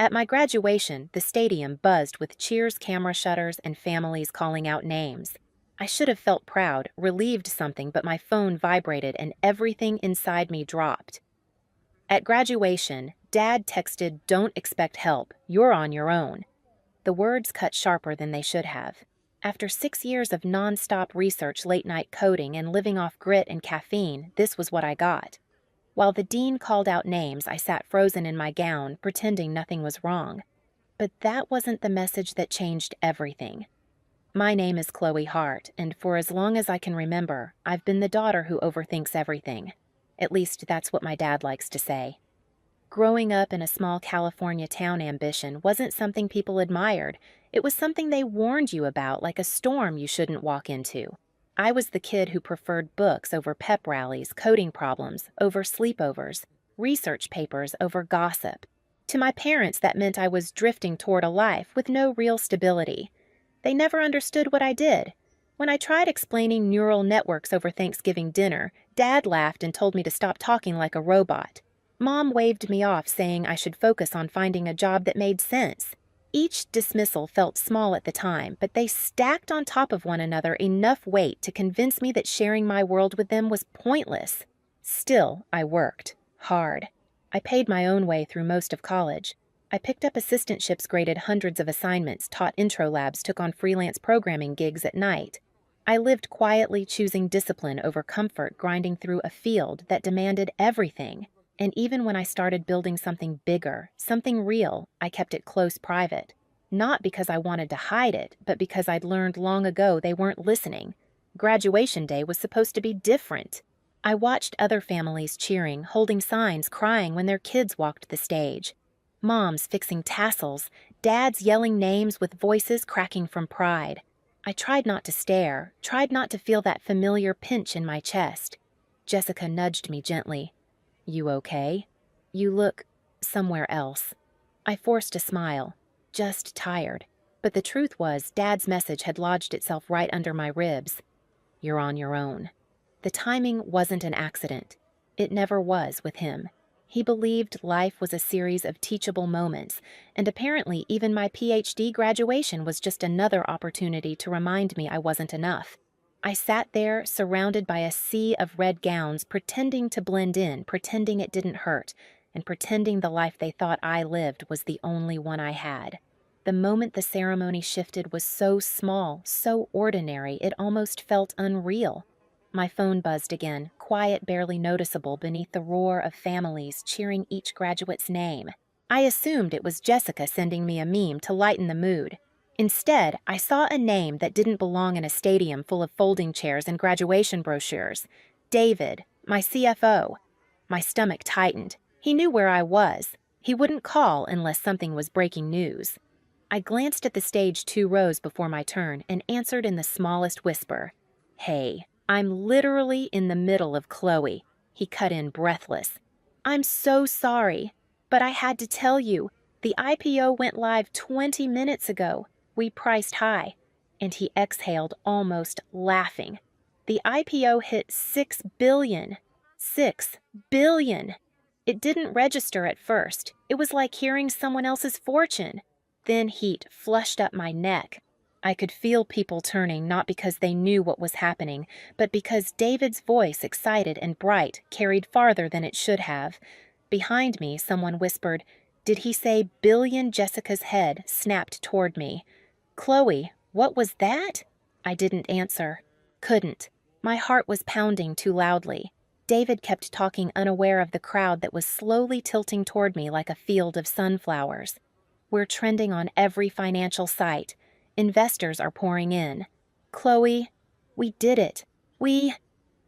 At my graduation, the stadium buzzed with cheers, camera shutters, and families calling out names. I should have felt proud, relieved something, but my phone vibrated and everything inside me dropped. At graduation, Dad texted, "Don't expect help. You're on your own." The words cut sharper than they should have. After 6 years of nonstop research, late-night coding, and living off grit and caffeine, this was what I got. While the dean called out names, I sat frozen in my gown, pretending nothing was wrong. But that wasn't the message that changed everything. My name is Chloe Hart, and for as long as I can remember, I've been the daughter who overthinks everything. At least that's what my dad likes to say. Growing up in a small California town, ambition wasn't something people admired. It was something they warned you about, like a storm you shouldn't walk into. I was the kid who preferred books over pep rallies, coding problems over sleepovers, research papers over gossip. To my parents, that meant I was drifting toward a life with no real stability. They never understood what I did. When I tried explaining neural networks over Thanksgiving dinner, Dad laughed and told me to stop talking like a robot. Mom waved me off, saying I should focus on finding a job that made sense. Each dismissal felt small at the time, but they stacked on top of one another enough weight to convince me that sharing my world with them was pointless. Still, I worked. Hard. I paid my own way through most of college. I picked up assistantships, graded hundreds of assignments, taught intro labs, took on freelance programming gigs at night. I lived quietly, choosing discipline over comfort, grinding through a field that demanded everything. And even when I started building something bigger, something real, I kept it close private. Not because I wanted to hide it, but because I'd learned long ago they weren't listening. Graduation day was supposed to be different. I watched other families cheering, holding signs, crying when their kids walked the stage. Moms fixing tassels, dads yelling names with voices cracking from pride. I tried not to stare, tried not to feel that familiar pinch in my chest. Jessica nudged me gently. "You okay? You look somewhere else." I forced a smile. Just tired. But the truth was, Dad's message had lodged itself right under my ribs. "You're on your own." The timing wasn't an accident. It never was with him. He believed life was a series of teachable moments, and apparently even my PhD graduation was just another opportunity to remind me I wasn't enough. I sat there, surrounded by a sea of red gowns, pretending to blend in, pretending it didn't hurt, and pretending the life they thought I lived was the only one I had. The moment the ceremony shifted was so small, so ordinary, it almost felt unreal. My phone buzzed again, quiet, barely noticeable beneath the roar of families cheering each graduate's name. I assumed it was Jessica sending me a meme to lighten the mood. Instead, I saw a name that didn't belong in a stadium full of folding chairs and graduation brochures. David, my CFO. My stomach tightened. He knew where I was. He wouldn't call unless something was breaking news. I glanced at the stage 2 rows before my turn and answered in the smallest whisper. "Hey, I'm literally in the middle of Chloe." He cut in, breathless. "I'm so sorry, but I had to tell you. The IPO went live 20 minutes ago. We priced high." And he exhaled, almost laughing. "The IPO hit 6 billion. 6 billion. It didn't register at first. It was like hearing someone else's fortune." Then heat flushed up my neck. I could feel people turning, not because they knew what was happening, but because David's voice, excited and bright, carried farther than it should have. Behind me, someone whispered, "Did he say billion?" Jessica's head snapped toward me. "Chloe, what was that?" I didn't answer. Couldn't. My heart was pounding too loudly. David kept talking, unaware of the crowd that was slowly tilting toward me like a field of sunflowers. "We're trending on every financial site. Investors are pouring in. Chloe, we did it. We—"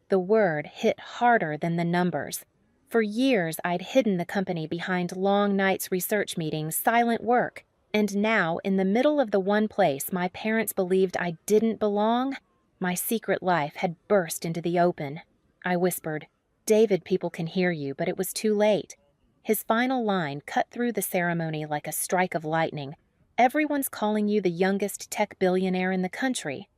The word hit harder than the numbers. For years, I'd hidden the company behind long nights, research meetings, silent work. And now, in the middle of the one place my parents believed I didn't belong, my secret life had burst into the open. I whispered, "David, people can hear you," but it was too late. His final line cut through the ceremony like a strike of lightning. "Everyone's calling you the youngest tech billionaire in the country."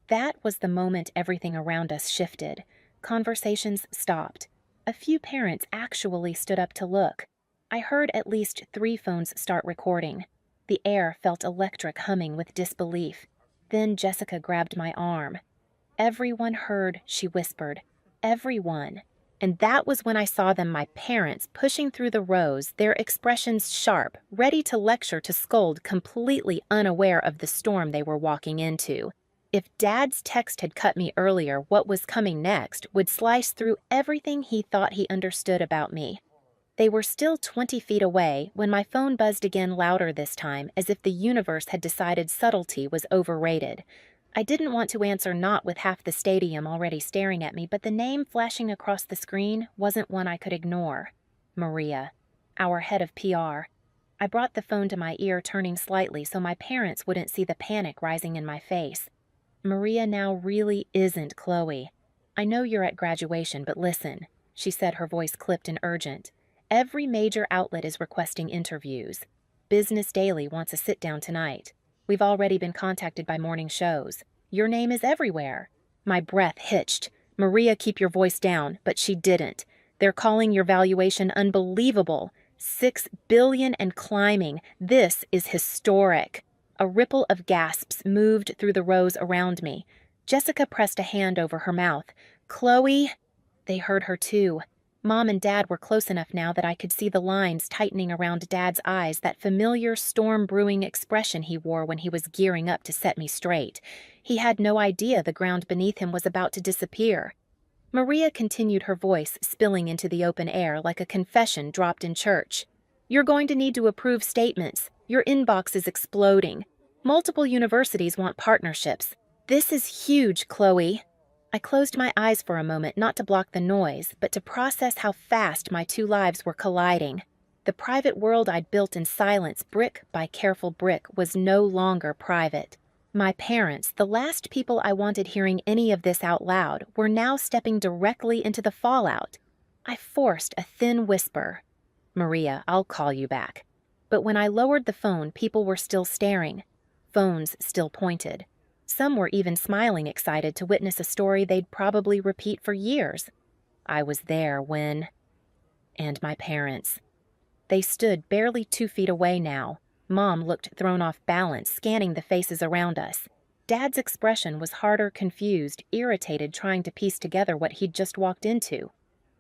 That was the moment everything around us shifted. Conversations stopped. A few parents actually stood up to look. I heard at least 3 phones start recording. The air felt electric, humming with disbelief. Then Jessica grabbed my arm. "Everyone heard," she whispered. "Everyone." And that was when I saw them, my parents, pushing through the rows, their expressions sharp, ready to lecture, to scold, completely unaware of the storm they were walking into. If Dad's text had cut me earlier, what was coming next would slice through everything he thought he understood about me. They were still 20 feet away when my phone buzzed again, louder this time, as if the universe had decided subtlety was overrated. I didn't want to answer, not with half the stadium already staring at me, but the name flashing across the screen wasn't one I could ignore. Maria, our head of PR. I brought the phone to my ear, turning slightly so my parents wouldn't see the panic rising in my face. "Maria now really isn't Chloe. I know you're at graduation, but listen," she said, her voice clipped and urgent. "Every major outlet is requesting interviews. Business Daily wants a sit-down tonight. We've already been contacted by morning shows. Your name is everywhere." My breath hitched. "Maria, keep your voice down," but she didn't. "They're calling your valuation unbelievable. 6 billion and climbing. This is historic." A ripple of gasps moved through the rows around me. Jessica pressed a hand over her mouth. "Chloe!" They heard her too. Mom and Dad were close enough now that I could see the lines tightening around Dad's eyes, that familiar storm-brewing expression he wore when he was gearing up to set me straight. He had no idea the ground beneath him was about to disappear. Maria continued, her voice spilling into the open air like a confession dropped in church. "You're going to need to approve statements. Your inbox is exploding. Multiple universities want partnerships. This is huge, Chloe." I closed my eyes for a moment, not to block the noise, but to process how fast my 2 lives were colliding. The private world I'd built in silence, brick by careful brick, was no longer private. My parents, the last people I wanted hearing any of this out loud, were now stepping directly into the fallout. I forced a thin whisper. "Maria, I'll call you back." But when I lowered the phone, people were still staring. Phones still pointed. Some were even smiling, excited to witness a story they'd probably repeat for years. I was there when... And my parents. They stood barely 2 feet away now. Mom looked thrown off balance, scanning the faces around us. Dad's expression was harder, confused, irritated, trying to piece together what he'd just walked into.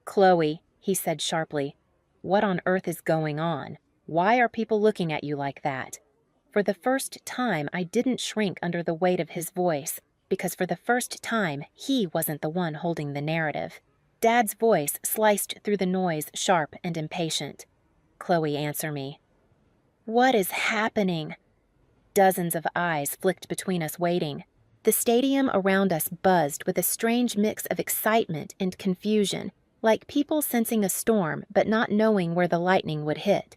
"Chloe," he said sharply, "what on earth is going on? Why are people looking at you like that?" For the first time, I didn't shrink under the weight of his voice, because for the first time, he wasn't the one holding the narrative. Dad's voice sliced through the noise, sharp and impatient. "Chloe, answer me." "What is happening?" Dozens of eyes flicked between us, waiting. The stadium around us buzzed with a strange mix of excitement and confusion, like people sensing a storm but not knowing where the lightning would hit.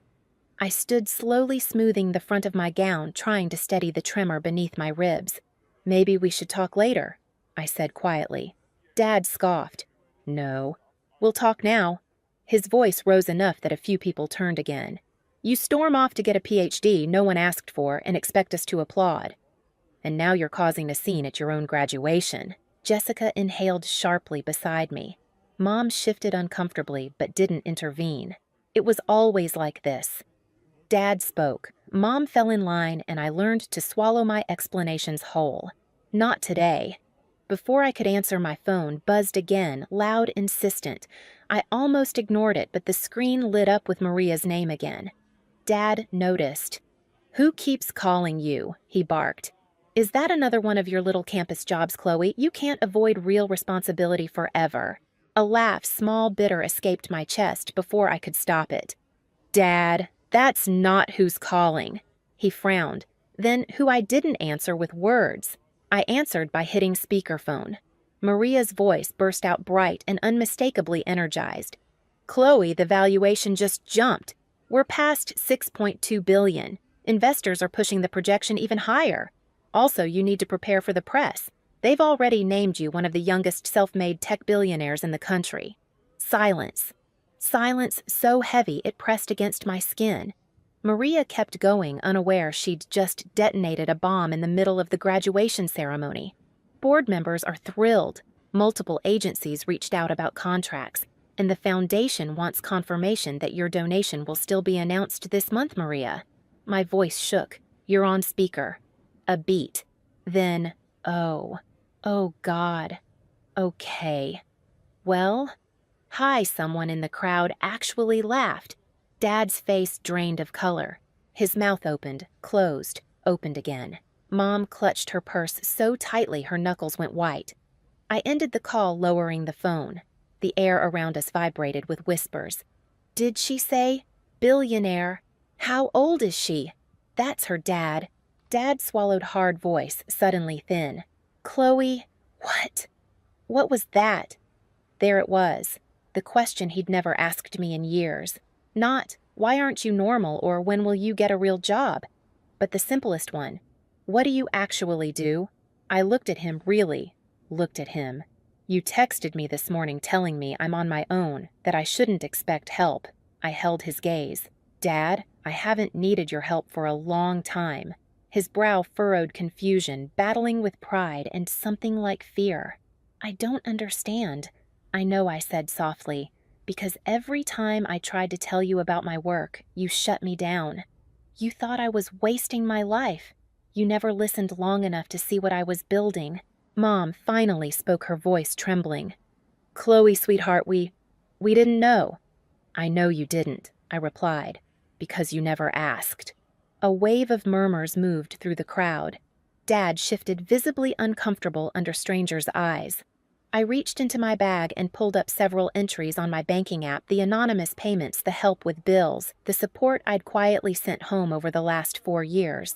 I stood slowly smoothing the front of my gown, trying to steady the tremor beneath my ribs. "Maybe we should talk later," I said quietly. Dad scoffed. "No. We'll talk now." His voice rose enough that a few people turned again. "You storm off to get a PhD no one asked for and expect us to applaud. And now you're causing a scene at your own graduation." Jessica inhaled sharply beside me. Mom shifted uncomfortably but didn't intervene. It was always like this. Dad spoke. Mom fell in line, and I learned to swallow my explanations whole. Not today. Before I could answer, my phone buzzed again, loud, insistent. I almost ignored it, but the screen lit up with Maria's name again. Dad noticed. "Who keeps calling you?" he barked. "Is that another one of your little campus jobs, Chloe? You can't avoid real responsibility forever." A laugh, small, bitter, escaped my chest before I could stop it. "Dad, that's not who's calling." He frowned. Then who I didn't answer with words. I answered by hitting speakerphone. Maria's voice burst out bright and unmistakably energized. "Chloe, the valuation just jumped. We're past 6.2 billion. Investors are pushing the projection even higher. Also, you need to prepare for the press. They've already named you one of the youngest self-made tech billionaires in the country." Silence. Silence so heavy it pressed against my skin. Maria kept going, unaware she'd just detonated a bomb in the middle of the graduation ceremony. Board members are thrilled. Multiple agencies reached out about contracts. And the foundation wants confirmation that your donation will still be announced this month, Maria. My voice shook. You're on speaker. A beat. Then, oh God. Okay. Well, hi, someone in the crowd actually laughed. Dad's face drained of color. His mouth opened, closed, opened again. Mom clutched her purse so tightly her knuckles went white. I ended the call, lowering the phone. The air around us vibrated with whispers. Did she say billionaire? How old is she? That's her dad. Dad swallowed hard voice, suddenly thin. Chloe, what? What was that? There it was, the question he'd never asked me in years. Not, why aren't you normal or when will you get a real job? But the simplest one, what do you actually do? I looked at him, really looked at him. You texted me this morning telling me I'm on my own, that I shouldn't expect help. I held his gaze. Dad, I haven't needed your help for a long time. His brow furrowed confusion, battling with pride and something like fear. I don't understand. I know, I said softly, because every time I tried to tell you about my work, you shut me down. You thought I was wasting my life. You never listened long enough to see what I was building. Mom finally spoke, her voice trembling. Chloe, sweetheart, we didn't know. I know you didn't, I replied, because you never asked. A wave of murmurs moved through the crowd. Dad shifted, visibly uncomfortable under strangers' eyes. I reached into my bag and pulled up several entries on my banking app, the anonymous payments, the help with bills, the support I'd quietly sent home over the last 4 years.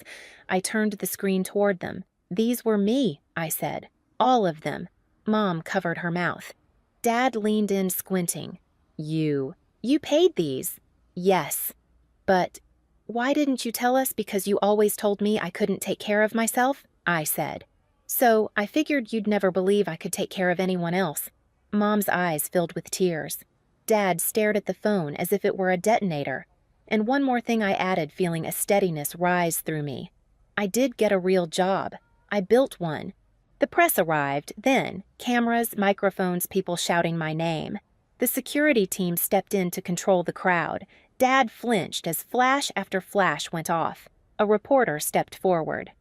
I turned the screen toward them. These were me, I said. All of them. Mom covered her mouth. Dad leaned in, squinting. You paid these? Yes. But why didn't you tell us? Because you always told me I couldn't take care of myself? I said. So I figured you'd never believe I could take care of anyone else. Mom's eyes filled with tears. Dad stared at the phone as if it were a detonator. And one more thing, I added, feeling a steadiness rise through me. I did get a real job. I built one. The press arrived, then cameras, microphones, people shouting my name. The security team stepped in to control the crowd. Dad flinched as flash after flash went off. A reporter stepped forward.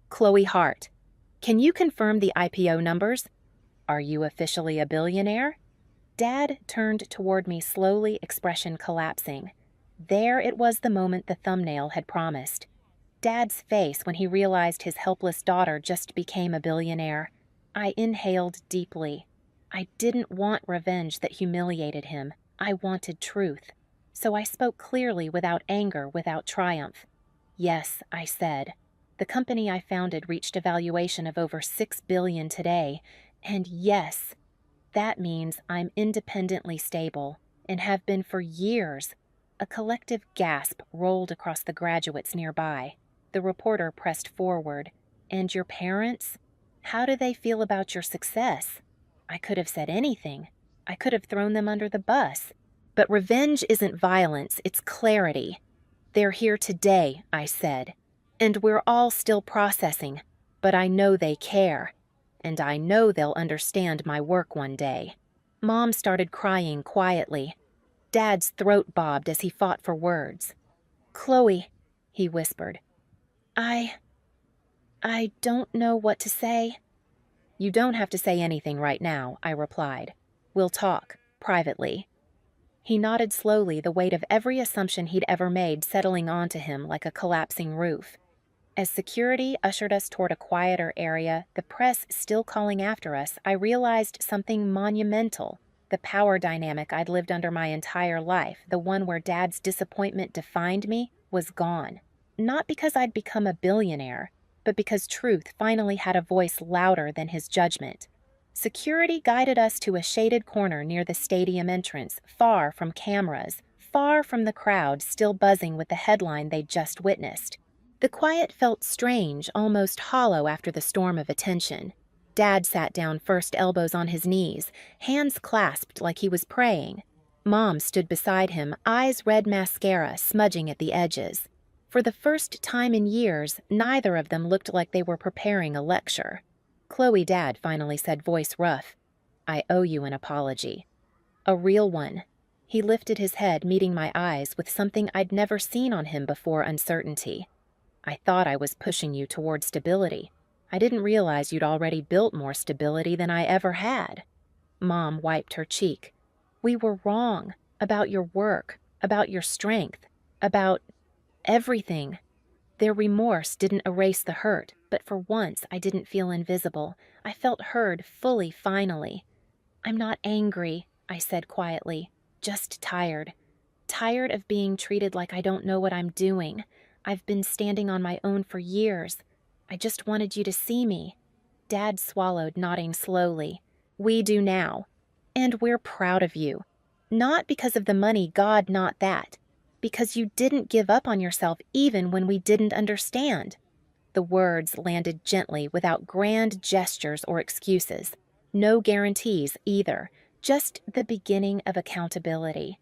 Chloe Hart, can you confirm the IPO numbers? Are you officially a billionaire? Dad turned toward me slowly, expression collapsing. There it was, the moment the thumbnail had promised. Dad's face when he realized his helpless daughter just became a billionaire. I inhaled deeply. I didn't want revenge that humiliated him. I wanted truth. So I spoke clearly, without anger, without triumph. Yes, I said. The company I founded reached a valuation of over $6 billion today. And yes, that means I'm independently stable and have been for years. A collective gasp rolled across the graduates nearby. The reporter pressed forward. And your parents? How do they feel about your success? I could have said anything. I could have thrown them under the bus. But revenge isn't violence, it's clarity. They're here today, I said. And we're all still processing. But I know they care. And I know they'll understand my work one day. Mom started crying quietly. Dad's throat bobbed as he fought for words. Chloe, he whispered. I don't know what to say. You don't have to say anything right now, I replied. We'll talk, privately. He nodded slowly, the weight of every assumption he'd ever made settling onto him like a collapsing roof. As security ushered us toward a quieter area, the press still calling after us, I realized something monumental. The power dynamic I'd lived under my entire life, the one where Dad's disappointment defined me, was gone. Not because I'd become a billionaire, but because truth finally had a voice louder than his judgment. Security guided us to a shaded corner near the stadium entrance, far from cameras, far from the crowd still buzzing with the headline they'd just witnessed. The quiet felt strange, almost hollow after the storm of attention. Dad sat down first, elbows on his knees, hands clasped like he was praying. Mom stood beside him, eyes red mascara smudging at the edges. For the first time in years, neither of them looked like they were preparing a lecture. Chloe, Dad finally said, voice rough, I owe you an apology. A real one. He lifted his head, meeting my eyes with something I'd never seen on him before: uncertainty. I thought I was pushing you toward stability. I didn't realize you'd already built more stability than I ever had. Mom wiped her cheek. We were wrong about your work, about your strength, about everything. Their remorse didn't erase the hurt, but for once I didn't feel invisible. I felt heard fully, finally. I'm not angry, I said quietly, just tired. Tired of being treated like I don't know what I'm doing. I've been standing on my own for years. I just wanted you to see me. Dad swallowed, nodding slowly. We do now. And we're proud of you. Not because of the money, God, not that. Because you didn't give up on yourself even when we didn't understand. The words landed gently, without grand gestures or excuses. No guarantees either, just the beginning of accountability.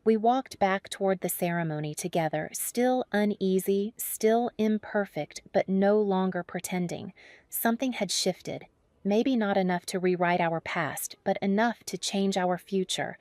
We walked back toward the ceremony together, still uneasy, still imperfect, but no longer pretending. Something had shifted. Maybe not enough to rewrite our past, but enough to change our future.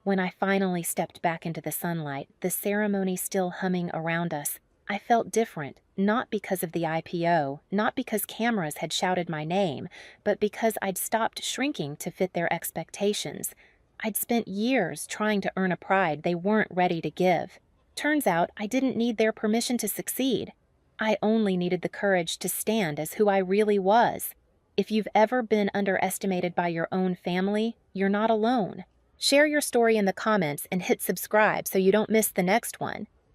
When I finally stepped back into the sunlight, the ceremony still humming around us, I felt different, not because of the IPO, not because cameras had shouted my name, but because I'd stopped shrinking to fit their expectations. I'd spent years trying to earn a pride they weren't ready to give. Turns out I didn't need their permission to succeed. I only needed the courage to stand as who I really was. If you've ever been underestimated by your own family, you're not alone. Share your story in the comments and hit subscribe so you don't miss the next one.